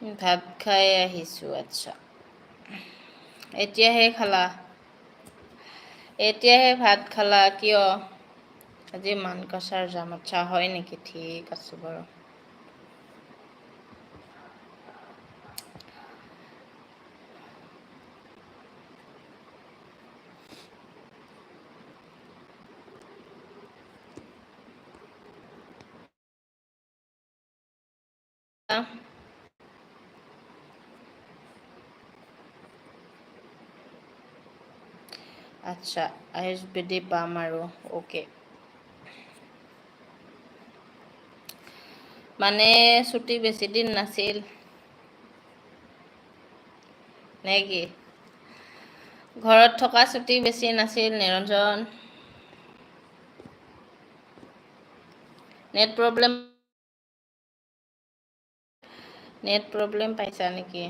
ভাত খাই আহিছোঁ। আচ্ছা, এতিয়াহে খালা? এতিয়াহে ভাত খালা কিয়? আজি মানকাছাৰ যাম। আচ্ছা, হয় নেকি? ঠিক আছে বাৰু। আচ্ছা, আয়ুৰ্বেদিক পাম আৰু অ'কে। মানে ছুটি বেছি দিন নাছিল নে কি? ঘৰত থকা ছুটি বেছি নাছিল নিৰঞ্জন। নেট প্ৰব্লেম পাইছা নেকি?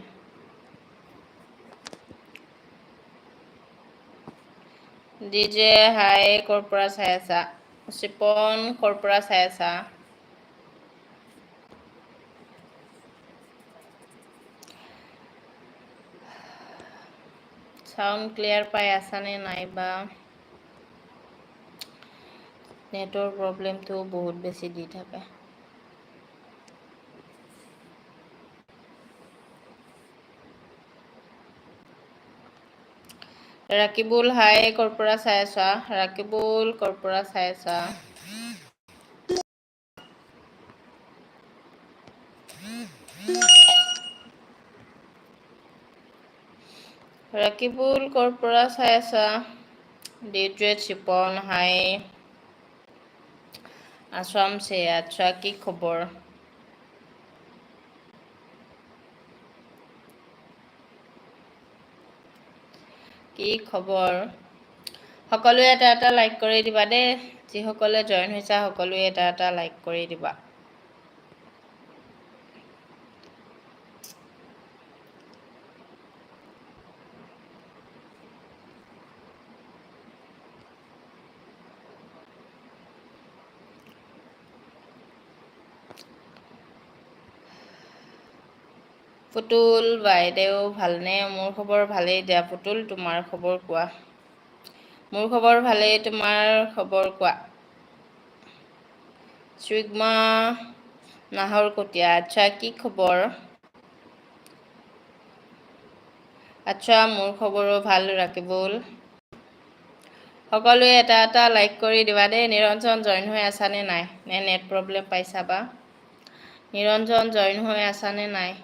ডিজে হাই ক'ৰ পৰা চাই আছা? চিপন ক'ৰ পৰা চাই আছা? চাউণ্ড ক্লিয়াৰ পাই আছানে নাইবা? নেটৰ প্ৰব্লেমটো বহুত বেছি দি থাকে। ৰাকিবুল হাই ক'ৰ পৰা চাই আছা? ৰাকিবুল ক'ৰ পৰা চাই আছা? ৰাকিবুল ক'ৰ পৰা চাই আছা? ডিজে চিপন হাই আছাম সে। আচ্ছা, কি খবৰ? কি খবৰ? সকলোৱে এটা এটা লাইক কৰি দিবা দেই। যিসকলে জইন হৈছা সকলোৱে এটা এটা লাইক কৰি দিবা। পুতুল বাইদেউ ভালনে? মোৰ খবৰ ভালেই দিয়া। পুতুল, তোমাৰ খবৰ কোৱা? মোৰ খবৰ ভালেই, তোমাৰ খবৰ কোৱা? সুগ্মা নাহৰকটীয়া। আচ্ছা, কি খবৰ? আচ্ছা, মোৰ খবৰো ভাল ৰাকিবুল। সকলোৱে এটা এটা লাইক কৰি দিবা দেই। নিৰঞ্জন জইন হৈ আছা নে নাই? নে নেট প্ৰব্লেম পাইছা বা? নিৰঞ্জন জইন হৈ আছা নে নাই?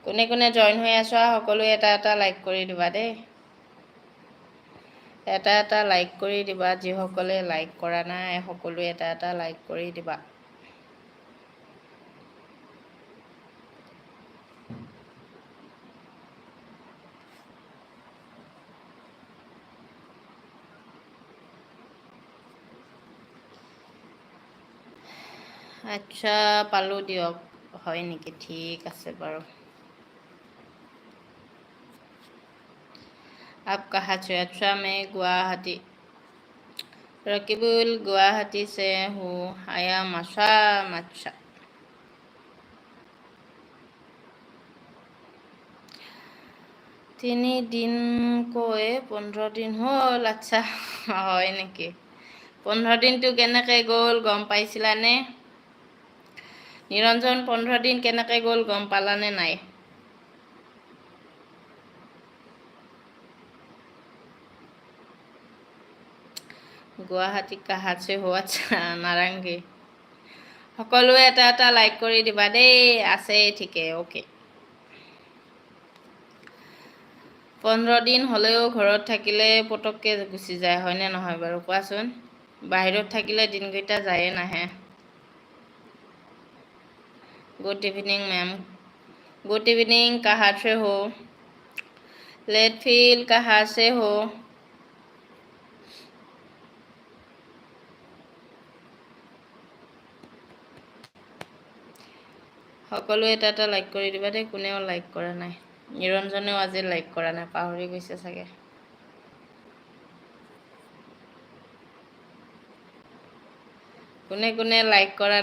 কোনে কোনে জইন হৈ আছা সকলোৱে এটা এটা লাইক কৰি দিবা দেই। এটা এটা লাইক কৰি দিবা। যিসকলে লাইক কৰা নাই সকলোৱে এটা এটা লাইক কৰি দিবা। আচ্ছা, পালোঁ দিয়ক। হয় নেকি? ঠিক আছে বাৰু। आप कहाँ से? अच्छा, मैं गुवाहाटी। रकीबुल गुवाहाटी से हूँ। आया आसाम। अच्छा, তিনিদিনকৈ 15 দিন হ'ল। আচ্ছা, হয় নেকি? 15 দিনটো কেনেকৈ গ'ল গম পাইছিলানে? নিৰঞ্জন, 15 দিন কেনেকৈ গ'ল গম পালানে নাই? গুৱাহাটী কাহাত সে হো? আচ্ছা, নাৰেংগী। সকলোৱে এটা এটা লাইক কৰি দিবা দেই। আছে ঠিকে, অ'কে। 15 দিন হ'লেও ঘৰত থাকিলে পটককৈ গুচি যায়, হয়নে নহয় বাৰু কোৱাচোন? বাহিৰত থাকিলে দিনকেইটা যায়ে নাহে। Good evening ma'am. Good evening, कहाँ से हो? लेटफिल कहाँ से हो? সকলোৱে এটা এটা লাইক কৰি দিবা দেই। কোনেও লাইক কৰা নাই। নিৰঞ্জনেও আজি লাইক কৰা নাই, পাহৰি গৈছে চাগে। কোনে কোনে লাইক কৰা